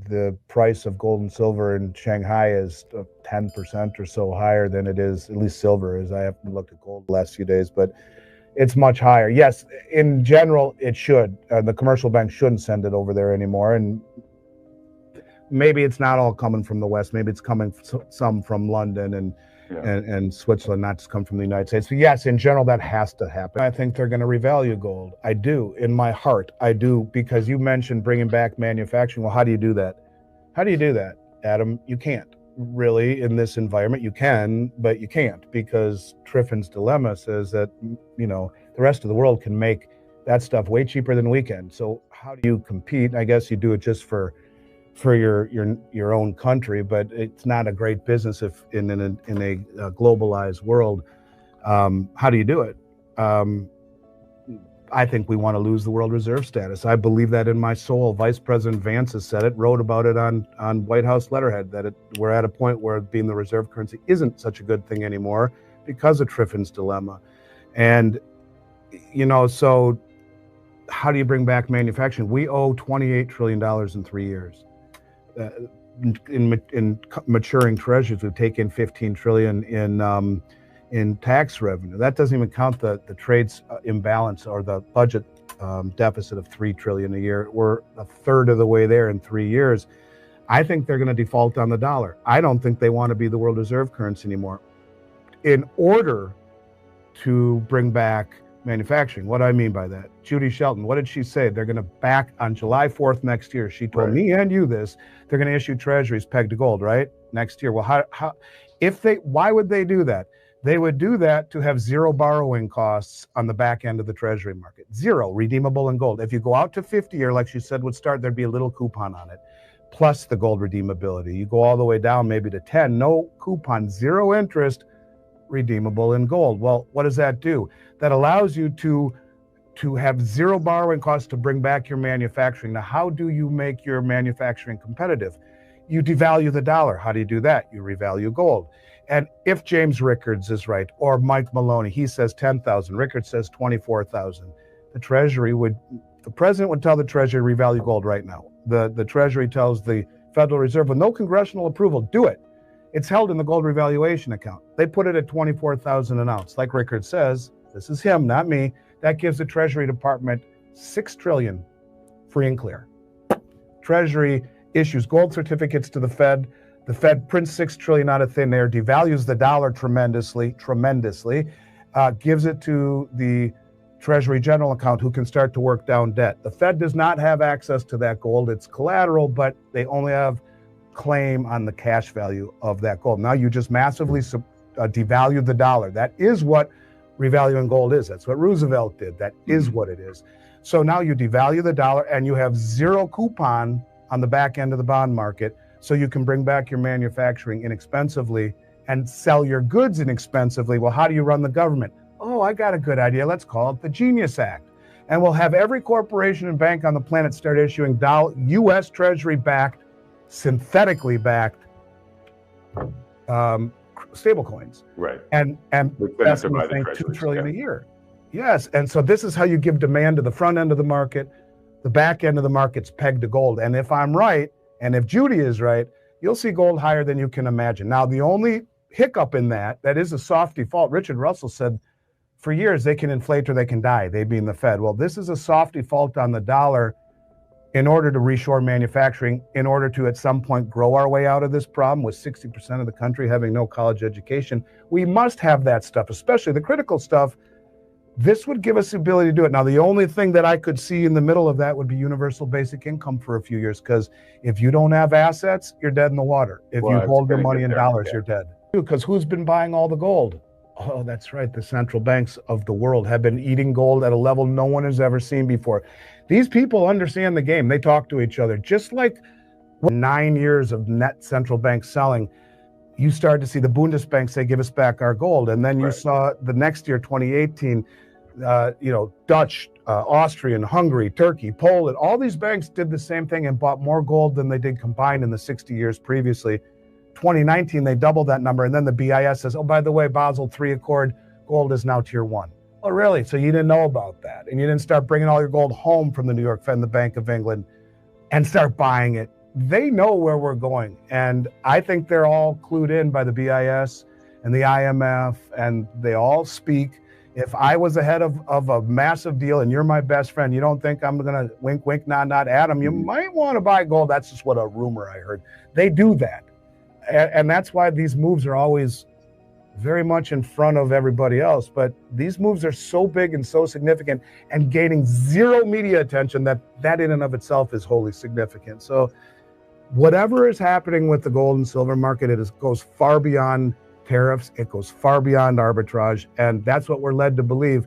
The price of gold and silver in Shanghai is 10% or so higher than it is, at least silver is. I haven't looked at gold the last few days, but it's much higher. Yes, in general, it should. The commercial banks shouldn't send it over there anymore. And maybe it's not all coming from the West. Maybe it's coming some from London and Switzerland, not just come from the United States. But yes, in general, that has to happen. I think they're going to revalue gold. I do, in my heart. I do, because you mentioned bringing back manufacturing. Well, how do you do that? How do you do that, Adam? You can't. Really, in this environment, you can, but you can't, because Triffin's dilemma says that, the rest of the world can make that stuff way cheaper than we can. So how do you compete? I guess you do it just for your own country, but it's not a great business if in a globalized world. How do you do it? I think we want to lose the world reserve status. I believe that in my soul. Vice President Vance has said it, wrote about it on White House letterhead, that we're at a point where being the reserve currency isn't such a good thing anymore because of Triffin's dilemma. And, so how do you bring back manufacturing? We owe $28 trillion in 3 years. In maturing treasuries, we've taken $15 trillion in tax revenue. That doesn't even count the trades imbalance or the budget deficit of $3 trillion a year. We're a third of the way there in 3 years. I think they're going to default on the dollar. I don't think they want to be the world reserve currency anymore. In order to bring back manufacturing, what do I mean by that? Judy Shelton, what did she say? They're going to back on July 4th next year. She told me and you this. They're going to issue treasuries pegged to gold, right? Next year. Well, why would they do that? They would do that to have zero borrowing costs on the back end of the treasury market. Zero, redeemable in gold. If you go out to 50-year, like she said would start, there'd be a little coupon on it, plus the gold redeemability. You go all the way down maybe to 10, no coupon, zero interest, redeemable in gold. Well, what does that do? That allows you to have zero borrowing costs to bring back your manufacturing. Now, how do you make your manufacturing competitive? You devalue the dollar. How do you do that? You revalue gold. And if James Rickards is right, or Mike Maloney, he says 10,000, Rickards says 24,000. The president would tell the Treasury revalue gold right now. The Treasury tells the Federal Reserve with no congressional approval, do it. It's held in the gold revaluation account. They put it at 24,000 an ounce. Like Rickards says, this is him, not me. That gives the Treasury Department $6 trillion free and clear. Treasury issues gold certificates to the Fed. The Fed prints $6 trillion out of thin air, devalues the dollar tremendously, gives it to the Treasury General account, who can start to work down debt. The Fed does not have access to that gold. It's collateral, but they only have claim on the cash value of that gold. Now you just massively devalued the dollar. That is what revaluing gold is. That's what Roosevelt did. That is what it is. So now you devalue the dollar and you have zero coupon on the back end of the bond market, so you can bring back your manufacturing inexpensively and sell your goods inexpensively. Well, how do you run the government? Oh, I got a good idea. Let's call it the Genius Act. And we'll have every corporation and bank on the planet start issuing U.S. Treasury-backed, synthetically backed stable coins. Right. And that's $2 trillion a year. Yes. And so this is how you give demand to the front end of the market. The back end of the market's pegged to gold. And if I'm right, and if Judy is right, you'll see gold higher than you can imagine. Now, the only hiccup in that is a soft default. Richard Russell said for years they can inflate or they can die, they being the Fed. Well, this is a soft default on the dollar in order to reshore manufacturing, in order to at some point grow our way out of this problem with 60% of the country having no college education. We must have that stuff, especially the critical stuff. This would give us the ability to do it. Now, the only thing that I could see in the middle of that would be universal basic income for a few years, because if you don't have assets, you're dead in the water. If you hold your money in dollars, you're dead. Because who's been buying all the gold? Oh, that's right. The central banks of the world have been eating gold at a level no one has ever seen before. These people understand the game. They talk to each other. Just like 9 years of net central bank selling, you started to see the Bundesbank say, give us back our gold. And then you saw the next year, 2018, Dutch, Austrian, Hungary, Turkey, Poland, all these banks did the same thing and bought more gold than they did combined in the 60 years previously. 2019, they doubled that number. And then the BIS says, oh, by the way, Basel III Accord, gold is now tier 1. Oh, really? So you didn't know about that. And you didn't start bringing all your gold home from the New York Fed and the Bank of England and start buying it they know where we're going. And I think they're all clued in by the BIS and the IMF, and they all speak. If I was ahead of a massive deal and you're my best friend, you don't think I'm going to wink, wink, nod, nod, Adam, you might want to buy gold. That's just what a rumor I heard. They do that. And that's why these moves are always very much in front of everybody else. But these moves are so big and so significant and gaining zero media attention that in and of itself is wholly significant. So whatever is happening with the gold and silver market, goes far beyond tariffs. It goes far beyond arbitrage. And that's what we're led to believe.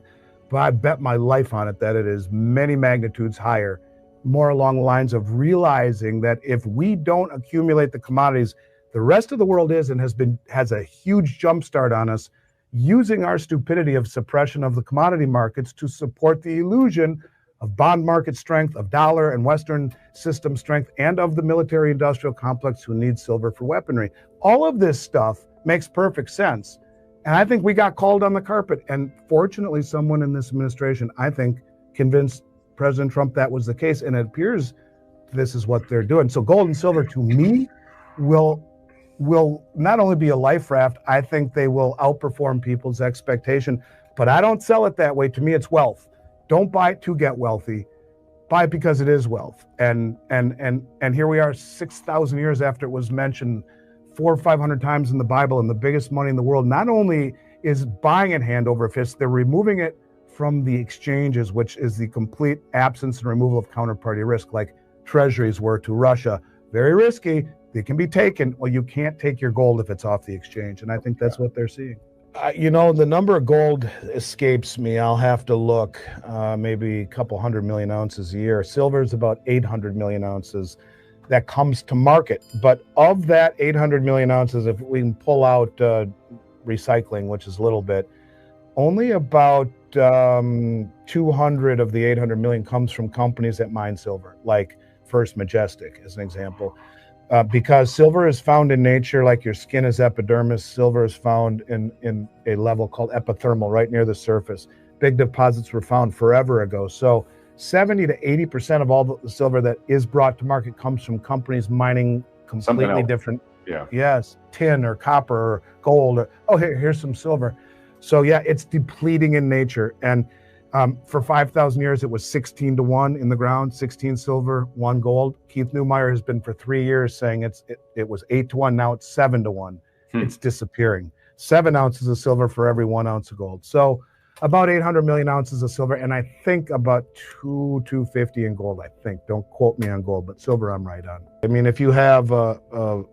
But I bet my life on it that it is many magnitudes higher, more along the lines of realizing that if we don't accumulate the commodities, the rest of the world is and has a huge jump start on us, using our stupidity of suppression of the commodity markets to support the illusion of bond market strength, of dollar and Western system strength, and of the military industrial complex who needs silver for weaponry. All of this stuff makes perfect sense. And I think we got called on the carpet. And fortunately, someone in this administration, I think, convinced President Trump that was the case. And it appears this is what they're doing. So gold and silver, to me, will not only be a life raft, I think they will outperform people's expectation. But I don't sell it that way. To me, it's wealth. Don't buy it to get wealthy. Buy it because it is wealth. And here we are 6,000 years after it was mentioned 400 or 500 times in the Bible, and the biggest money in the world. Not only is buying it hand over fist, they're removing it from the exchanges, which is the complete absence and removal of counterparty risk, like treasuries were to Russia. Very risky. They can be taken. Well, you can't take your gold if it's off the exchange. And I think that's what they're seeing. The number of gold escapes me. I'll have to look, maybe a couple 100 million ounces a year. Silver is about 800 million ounces that comes to market. But of that 800 million ounces, if we can pull out recycling, which is a little bit, only about 200 of the 800 million comes from companies that mine silver, like First Majestic, as an example. Because silver is found in nature, like your skin is epidermis. Silver is found in a level called epithermal, right near the surface. Big deposits were found forever ago. So 70 to 80% of all the silver that is brought to market comes from companies mining completely different. Yeah. Yes, tin or copper or gold. Here's some silver. So yeah, it's depleting in nature. And for 5,000 years, it was 16 to 1 in the ground, 16 silver, 1 gold. Keith Neumeyer has been for 3 years saying it was 8 to 1. Now it's 7 to 1. It's disappearing. 7 ounces of silver for every 1 ounce of gold. So about 800 million ounces of silver, and I think about 250 in gold. I think. Don't quote me on gold, but silver I'm right on. I mean, if you have $12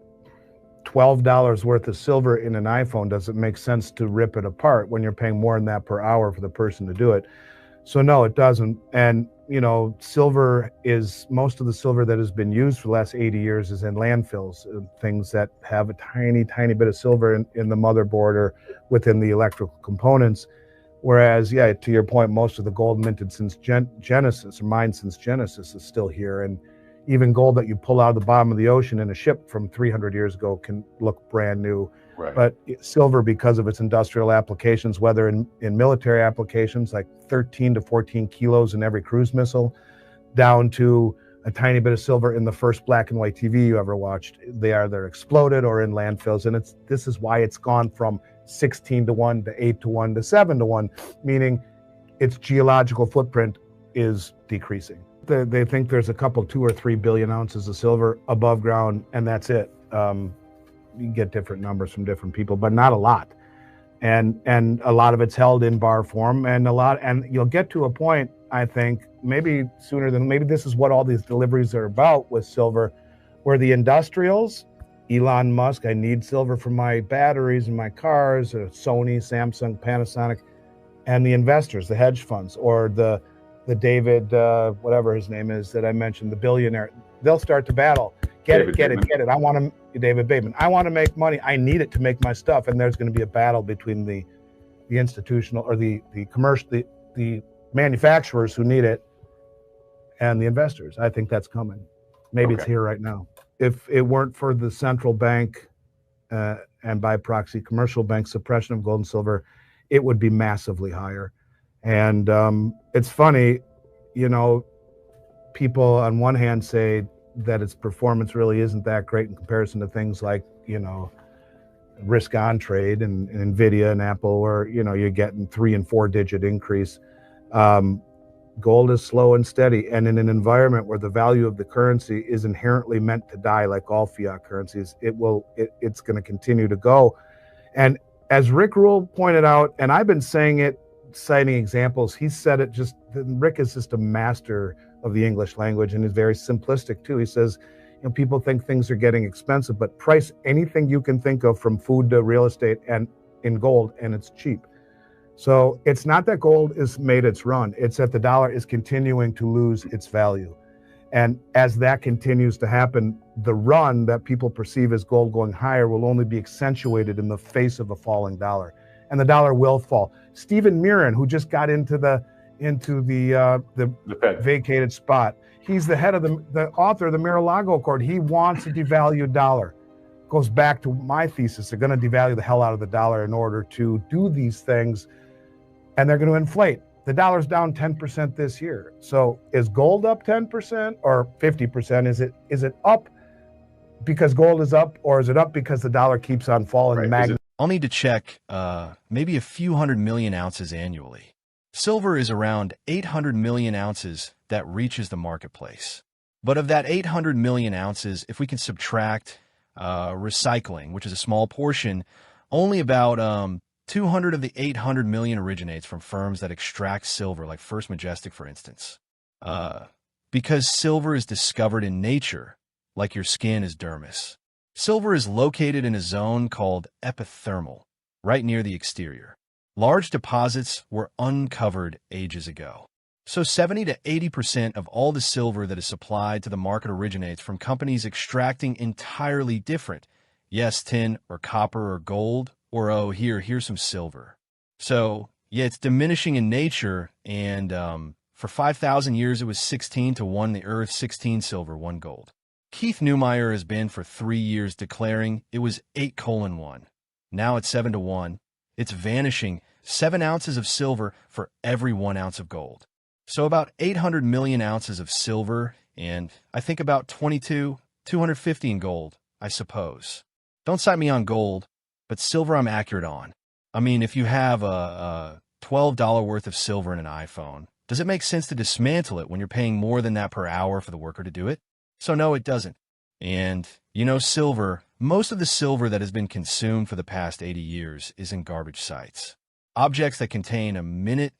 worth of silver in an iPhone, does it make sense to rip it apart when you're paying more than that per hour for the person to do it? So no, it doesn't. And silver is, most of the silver that has been used for the last 80 years is in landfills, things that have a tiny, tiny bit of silver in the motherboard or within the electrical components. Whereas, yeah, to your point, most of the gold minted since Genesis, or mined since Genesis, is still here. And even gold that you pull out of the bottom of the ocean in a ship from 300 years ago can look brand new. Right. But silver, because of its industrial applications, whether in military applications, like 13 to 14 kilos in every cruise missile, down to a tiny bit of silver in the first black and white TV you ever watched, they're exploded or in landfills. And this is why it's gone from 16 to 1 to 8 to 1 to 7 to 1, meaning its geological footprint is decreasing. They think there's a couple 2 or 3 billion ounces of silver above ground, and that's it. You can get different numbers from different people, but not a lot. And a lot of it's held in bar form, and you'll get to a point, I think, maybe sooner than, maybe this is what all these deliveries are about with silver, where the industrials, Elon Musk, I need silver for my batteries in my cars, or Sony, Samsung, Panasonic, and the investors, the hedge funds, or the David, whatever his name is that I mentioned, the billionaire, they'll start to battle. Get it. I want to, David Bateman. I want to make money. I need it to make my stuff. And there's going to be a battle between the institutional or the commercial, the manufacturers who need it and the investors. I think that's coming. Maybe it's here right now. If it weren't for the central bank and by proxy commercial bank suppression of gold and silver, it would be massively higher. And it's funny, people on one hand say that its performance really isn't that great in comparison to things like, risk on trade and Nvidia and Apple, where you're getting 3 and 4 digit increase. Gold is slow and steady, and in an environment where the value of the currency is inherently meant to die, like all fiat currencies, it's going to continue to go. And as Rick Rule pointed out, and I've been saying it, citing examples, he said it Rick is just a master of the English language, and is very simplistic too. He says, people think things are getting expensive, but price anything you can think of, from food to real estate, and in gold, and it's cheap. So it's not that gold has made its run, it's that the dollar is continuing to lose its value. And as that continues to happen, the run that people perceive as gold going higher will only be accentuated in the face of a falling dollar. And the dollar will fall. Stephen Mirren, who just got into the vacated spot, he's the head of the author of the Mar-a-Lago Accord. He wants a devalued dollar. Goes back to my thesis. They're going to devalue the hell out of the dollar in order to do these things, and they're going to inflate. The dollar's down 10% this year. So is gold up 10% or 50%? Is it up because gold is up, or is it up because the dollar keeps on falling? Right. I'll need to check maybe a few 100 million ounces annually. Silver is around 800 million ounces that reaches the marketplace. But of that 800 million ounces, if we can subtract recycling, which is a small portion, only about 200 of the 800 million originates from firms that extract silver, like First Majestic, for instance. Because silver is discovered in nature, like your skin is dermis. Silver is located in a zone called epithermal, right near the exterior. Large deposits were uncovered ages ago. So 70 to 80% of all the silver that is supplied to the market originates from companies extracting entirely different, yes, tin or copper or gold, or, oh, here's some silver. So, yeah, it's diminishing in nature, and for 5,000 years it was 16 to 1 the earth, 16 silver, 1 gold. Keith Neumeyer has been for 3 years declaring it was 8:1. Now it's 7 to 1. It's vanishing 7 ounces of silver for every 1 ounce of gold. So about 800 million ounces of silver, and I think about 250 in gold, I suppose. Don't cite me on gold, but silver I'm accurate on. I mean, if you have a $12 worth of silver in an iPhone, does it make sense to dismantle it when you're paying more than that per hour for the worker to do it? So no, it doesn't. And, silver, most of the silver that has been consumed for the past 80 years is in garbage sites. Objects that contain a minute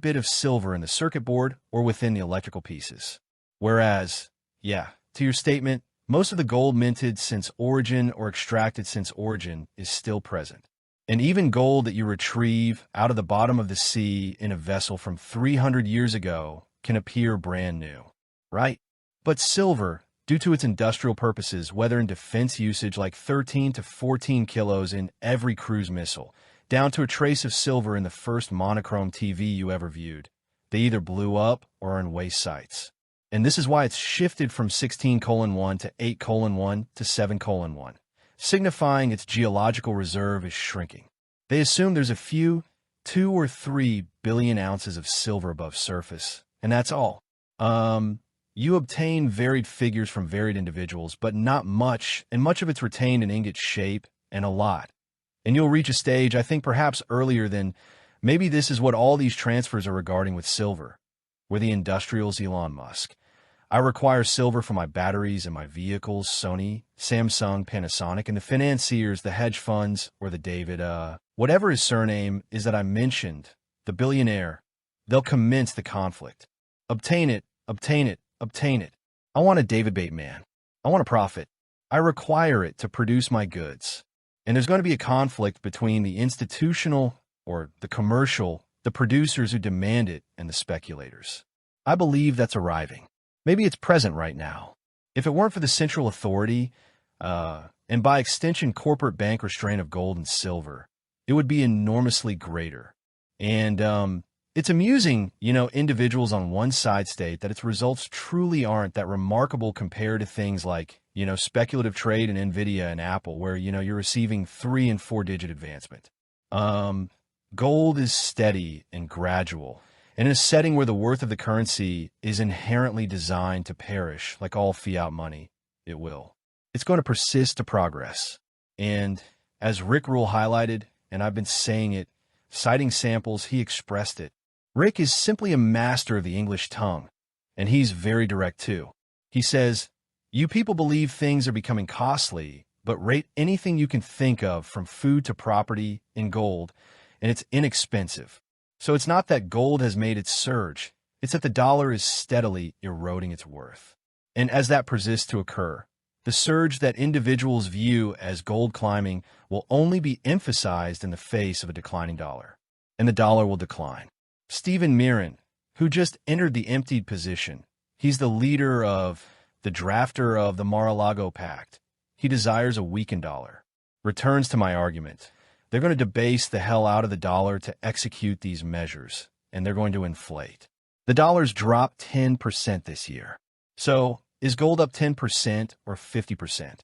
bit of silver in the circuit board or within the electrical pieces. Whereas, to your statement, most of the gold minted since origin or extracted since origin is still present. And even gold that you retrieve out of the bottom of the sea in a vessel from 300 years ago can appear brand new, right? But silver, due to its industrial purposes, whether in defense usage like 13 to 14 kilos in every cruise missile, down to a trace of silver in the first monochrome TV you ever viewed, they either blew up or are in waste sites. And this is why it's shifted from 16:1 to 8:1 to 7:1, signifying its geological reserve is shrinking. They assume there's a few 2 or 3 billion ounces of silver above surface, and that's all. You obtain varied figures from varied individuals, but not much, and much of it's retained in ingot shape, and a lot. And you'll reach a stage, I think perhaps earlier than maybe this is what all these transfers are regarding with silver. We're the industrials Elon Musk. I require silver for my batteries and my vehicles, Sony, Samsung, Panasonic, and the financiers, the hedge funds, or the David, whatever his surname is that I mentioned, the billionaire, they'll commence the conflict. Obtain it, obtain it, obtain it. I want a David Bateman. I want a profit. I require it to produce my goods. And there's going to be a conflict between the institutional or the commercial, the producers who demand it, and the speculators. I believe that's arriving. Maybe it's present right now. If it weren't for the central authority, and by extension corporate bank restraint of gold and silver, it would be enormously greater. And it's amusing, individuals on one side state that its results truly aren't that remarkable compared to things like, speculative trade in Nvidia and Apple, where, you're receiving 3 and 4 digit advancement. Gold is steady and gradual, And in a setting where the worth of the currency is inherently designed to perish, like all fiat money, it will. It's going to persist to progress. And as Rick Rule highlighted, and I've been saying it, citing samples, he expressed it. Rick is simply a master of the English tongue, and he's very direct too. He says, "You people believe things are becoming costly, but rate anything you can think of from food to property in gold, and it's inexpensive. So it's not that gold has made its surge, it's that the dollar is steadily eroding its worth. And as that persists to occur, the surge that individuals view as gold climbing will only be emphasized in the face of a declining dollar, and the dollar will decline." Stephen Mirren, who just entered the emptied position, he's the leader of the drafter of the Mar-a-Lago Pact. He desires a weakened dollar. Returns to my argument. They're going to debase the hell out of the dollar to execute these measures, and they're going to inflate. The dollar's dropped 10% this year. So, is gold up 10% or 50%?